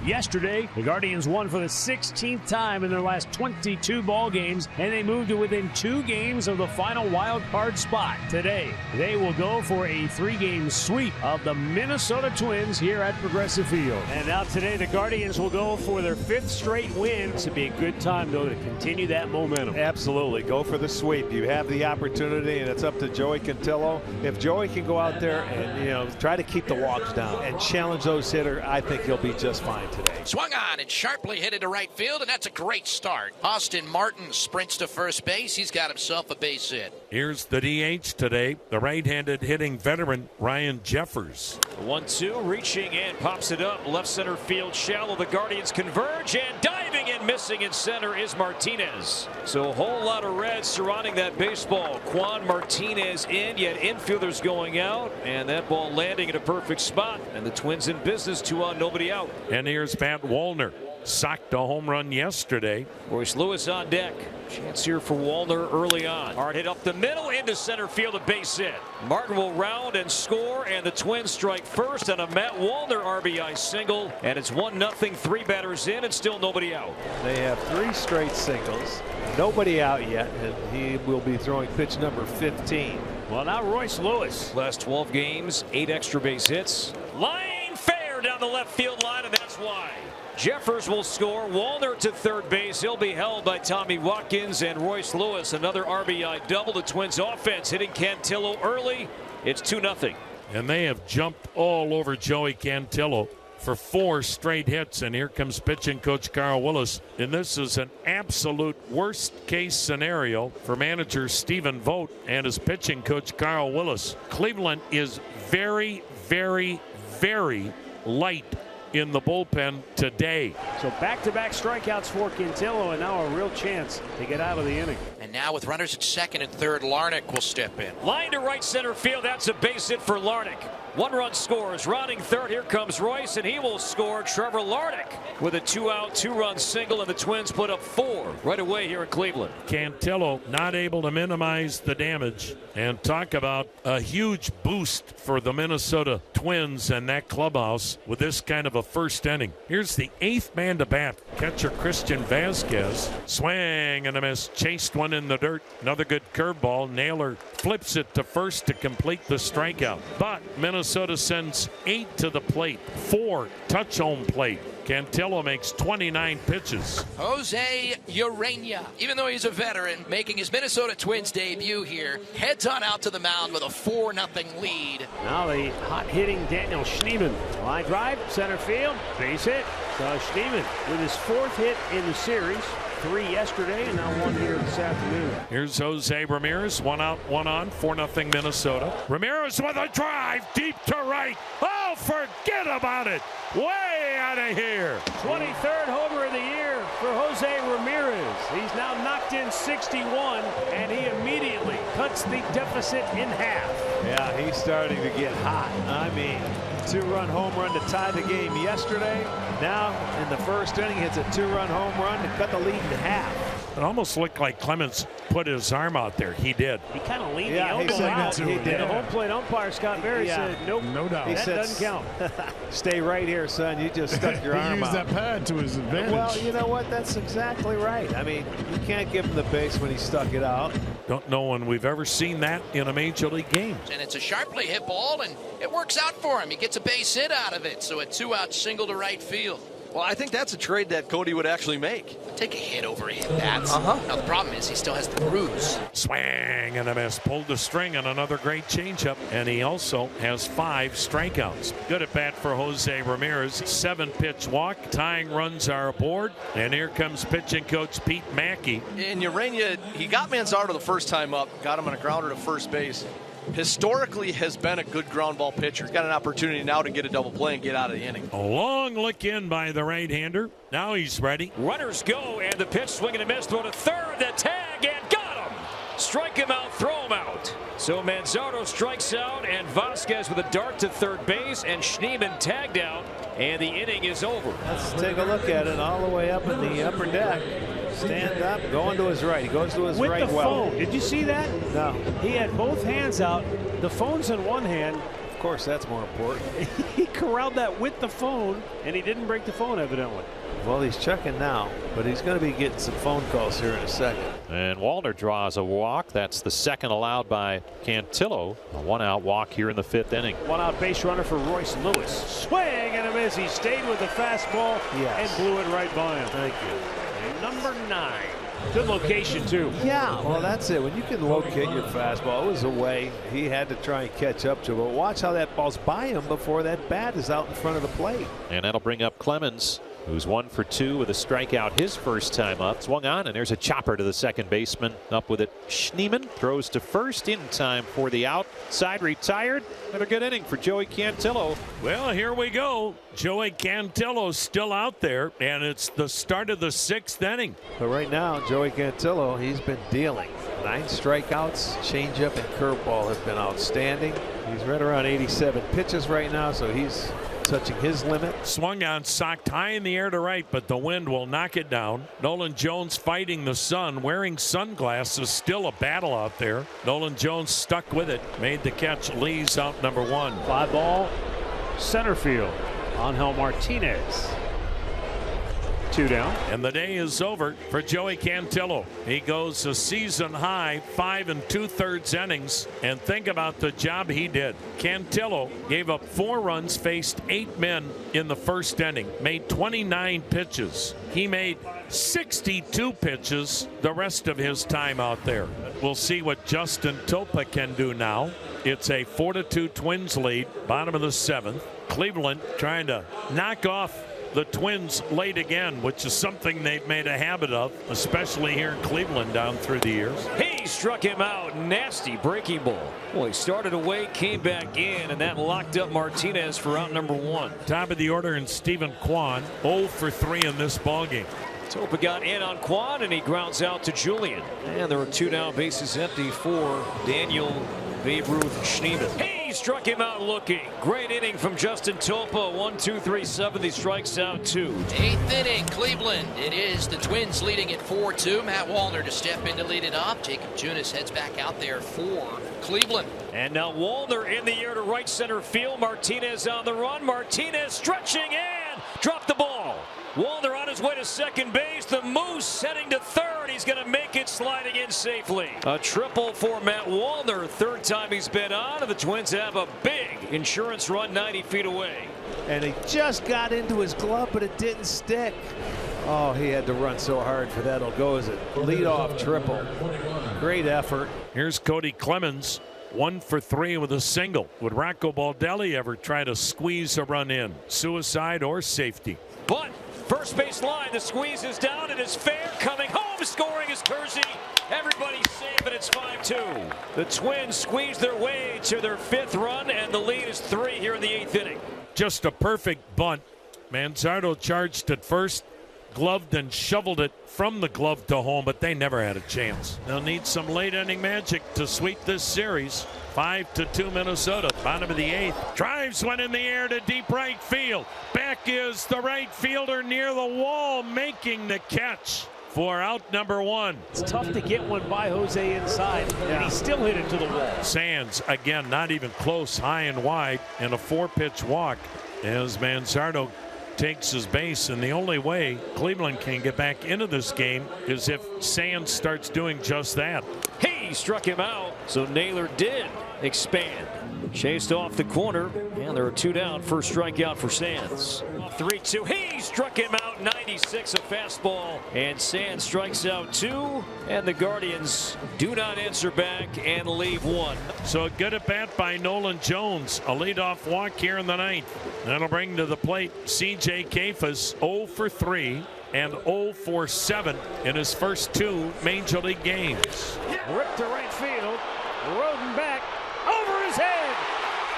Yesterday, the Guardians won for the 16th time in their last 22 ball games, and they moved to within 2 games of the final wild card spot. Today, they will go for a 3-game sweep of the Minnesota Twins here at Progressive Field. And now today, the Guardians will go for their 5th straight win. This would be a good time, though, to continue that momentum. Absolutely. Go for the sweep. You have the opportunity, and it's up to Joey Cantillo. If Joey can go out there and, try to keep the walks down and challenge those hitters, I think he'll be just fine today. Swung on and sharply hit into right field, and that's a great start. Austin Martin sprints to first base. He's got himself a base hit. Here's the DH today, the right-handed hitting veteran, Ryan Jeffers. 1-2, reaching and pops it up. Left center field shallow. The Guardians converge, and diving and missing in center is Martinez. So a whole lot of red surrounding that baseball. Juan Martinez in, yet infielders going out, and that ball landing in a perfect spot. And the Twins in business, 2 on, nobody out. And here's Matt Wallner. Socked a home run yesterday. Royce Lewis on deck. Chance here for Wallner early on. Hard hit up the middle into center field, a base hit. Martin will round and score, and the Twins strike first on a Matt Wallner RBI single. And it's 1-0, 3 batters in, and still nobody out. They have 3 straight singles. Nobody out yet, and he will be throwing pitch number 15. Well, now Royce Lewis. Last 12 games, 8 extra base hits. Line fair down the left field line, and that's why. Jeffers will score. Wallner to third base. He'll be held by Tommy Watkins, and Royce Lewis, another RBI double. The Twins offense hitting Cantillo early. It's 2-0. And they have jumped all over Joey Cantillo for 4 straight hits. And here comes pitching coach Carl Willis. And this is an absolute worst case scenario for manager Stephen Vogt and his pitching coach Carl Willis. Cleveland is very, very, very light in the bullpen today. So back-to-back strikeouts for Cantillo, and now a real chance to get out of the inning. And now with runners at second and third, Larnach will step in. Line to right center field. That's a base hit for Larnach. 1 run scores. Rounding third. Here comes Royce, and he will score. Trevor Larnach with a 2-out, 2-run single, and the Twins put up 4 right away here in Cleveland. Cantillo not able to minimize the damage, and talk about a huge boost for the Minnesota Twins and that clubhouse with this kind of a first inning. Here's the 8th man to bat, catcher Christian Vasquez. Swing and a miss, chased one in the dirt. Another good curveball. Naylor flips it to first to complete the strikeout. But Minnesota sends 8 to the plate, 4 touch home plate. Cantillo makes 29 pitches. Jose Urena, even though he's a veteran, making his Minnesota Twins debut here, heads on out to the mound with a 4-0 lead. Now the hot-hitting Daniel Schneemann. Line drive, center field, base hit. So Schneemann with his 4th hit in the series. 3 yesterday, and now 1 here this afternoon. Here's Jose Ramirez, 1 out, 1 on, 4-0 Minnesota. Ramirez with a drive deep to right. Oh, forget about it. Way out of here. 23rd homer of the year for Jose Ramirez. He's now knocked in 61, and he immediately cuts the deficit in half. Yeah, he's starting to get hot. I mean, 2-run home run to tie the game yesterday. Now, in the first inning, hits a 2-run home run to cut the lead in half. It almost looked like Clemens put his arm out there. He did. He kind of leaned the he elbow said out. that too. He did. The home plate umpire, Scott Berry, said, nope, no doubt. that doesn't count. Stay right here, son. You just stuck your arm out. He used that pad to his advantage. Well, you know what? That's exactly right. I mean, you can't give him the base when he stuck it out. Don't know when we've ever seen that in a major league game. And it's a sharply hit ball, and it works out for him. He gets a base hit out of it, so a 2-out single to right field. Well, I think that's a trade that Cody would actually make. Take a hit over hit bats. Now the problem is he still has the bruise. Swing and a miss. Pulled the string on another great changeup, and he also has 5 strikeouts. Good at bat for Jose Ramirez. 7-pitch walk. Tying runs are aboard, and here comes pitching coach Pete Mackey. And Urena, he got Manzardo the first time up, got him on a grounder to first base. Historically has been a good ground ball pitcher. He's got an opportunity now to get a double play and get out of the inning. A long look in by the right-hander. Now he's ready. Runners go, and the pitch, swing and a miss, throw to third, the tag, and got him. Strike him out, throw him out. So Manzardo strikes out, and Vasquez with a dart to third base, and Schneemann tagged out, and the inning is over. Let's take a look at it all the way up in the upper deck. Stand up, going to his right. He goes to his right with the well. phone. Did you see that? No. He had both hands out. The phone's in one hand. Of course, that's more important. He corralled that with the phone, and he didn't break the phone, evidently. Well, he's checking now, but he's going to be getting some phone calls here in a second. And Wallner draws a walk. That's the second allowed by Cantillo. A 1-out walk here in the 5th inning. 1-out base runner for Royce Lewis. Swing and a miss. He stayed with the fastball and blew it right by him. Thank you. And number 9. Good location, too. Yeah, well, that's it. When you can locate your fastball, it was away. He had to try and catch up to it. But watch how that ball's by him before that bat is out in front of the plate. And that'll bring up Clemens, who's 1 for 2 with a strikeout his first time up. Swung on, and there's a chopper to the second baseman. Up with it, Schneemann throws to first in time for the out. Side retired. Another good inning for Joey Cantillo. Well, here we go. Joey Cantillo's still out there, and it's the start of the 6th inning. But right now, Joey Cantillo, he's been dealing. 9 strikeouts, changeup and curveball have been outstanding. He's right around 87 pitches right now, so he's touching his limit. Swung on, socked high in the air to right, but the wind will knock it down. Nolan Jones fighting the sun, wearing sunglasses. Still a battle out there. Nolan Jones stuck with it, made the catch. Lee's out number 1. Fly ball, center field. Angel Martinez. 2 down. And the day is over for Joey Cantillo. He goes a season high 5 2/3 innings. And think about the job he did. Cantillo gave up 4 runs, faced 8 men in the first inning, made 29 pitches. He made 62 pitches the rest of his time out there. We'll see what Justin Topa can do now. It's a 4-2 Twins lead, bottom of the 7th. Cleveland trying to knock off the Twins late again, which is something they've made a habit of, especially here in Cleveland down through the years. He struck him out. Nasty breaking ball. Well, he started away, came back in, and that locked up Martinez for out number 1. Top of the order, and Stephen Kwan 0 for 3 in this ballgame. Topa got in on Kwan, and he grounds out to Julian. And there are 2 down, bases empty for Daniel Babe Ruth Schneemann. He struck him out looking. Great inning from Justin Topa. 1, 2, 3, 7. He strikes out 2. 8th inning, Cleveland. It is the Twins leading at 4-2. Matt Wallner to step in to lead it off. Jacob Junis heads back out there for Cleveland. And now Wallner in the air to right center field. Martinez on the run. Martinez stretching and dropped the ball. Wallner on his way to second base. The Moose heading to third. He's going to make it, sliding in safely. A triple for Matt Wallner. 3rd time he's been on, and the Twins have a big insurance run 90 feet away. And he just got into his glove, but it didn't stick. Oh, he had to run so hard for that. It'll go as a leadoff triple. Great effort. Here's Cody Clemens. 1 for 3 with a single. Would Rocco Baldelli ever try to squeeze a run in? Suicide or safety? But first base line, the squeeze is down. It is fair. Coming home, scoring is Kersey. Everybody's safe, and it's 5-2. The Twins squeeze their way to their 5th run, and the lead is 3 here in the 8th inning. Just a perfect bunt. Manzardo charged at first, gloved and shoveled it from the glove to home, but they never had a chance. They'll need some late inning magic to sweep this series. 5-2 Minnesota, bottom of the 8th. Drives one in the air to deep right field. Back is the right fielder near the wall, making the catch for out number 1. It's tough to get one by Jose inside, and he still hit it to the wall. Sands, again, not even close, high and wide, and a 4-pitch walk as Manzardo takes his base. And the only way Cleveland can get back into this game is if Sands starts doing just that. He struck him out, so Naylor did expand. Chased off the corner, and there are 2 down. First strikeout for Sands. 3-2. He struck him out. 96, a fastball, and Sands strikes out 2. And the Guardians do not answer back and leave 1. So a good at bat by Nolan Jones. A leadoff walk here in the 9th. That'll bring to the plate C.J. Kefas, 0 for 3 and 0 for 7 in his first 2 Major League games. Ripped to right field. Roden back. Over his head.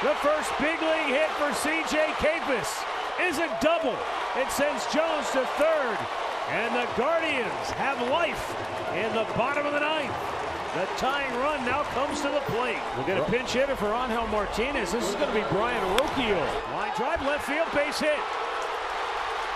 The first big league hit for C.J. Kefas is a double. It sends Jones to third. And the Guardians have life in the bottom of the 9th. The tying run now comes to the plate. We'll get a pinch hitter for Angel Martinez. This is going to be Brian Rocchio. Line drive, left field, base hit.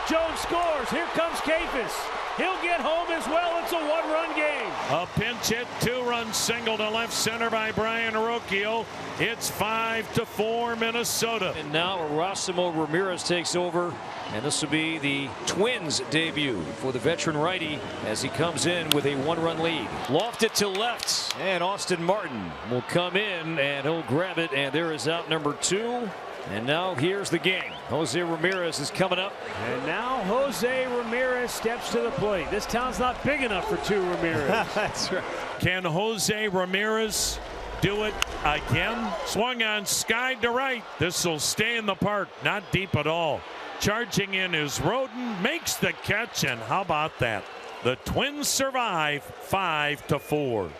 Jones scores. Here comes Kefas. He'll get home as well. It's a one-run game. A pinch hit, two-run single to left center by Brian Rocchio. It's 5-4 Minnesota. And now Erasmo Ramirez takes over, and this will be the Twins' debut for the veteran righty as he comes in with a one-run lead. Lofted to left, and Austin Martin will come in, and he'll grab it, and there is out number 2. And now here's the game. Jose Ramirez is coming up. And now Jose Ramirez steps to the plate. This town's not big enough for 2 Ramirez. That's right. Can Jose Ramirez do it again? Swung on, skied to right. This will stay in the park, not deep at all. Charging in is Roden, makes the catch, and how about that? The Twins survive 5-4.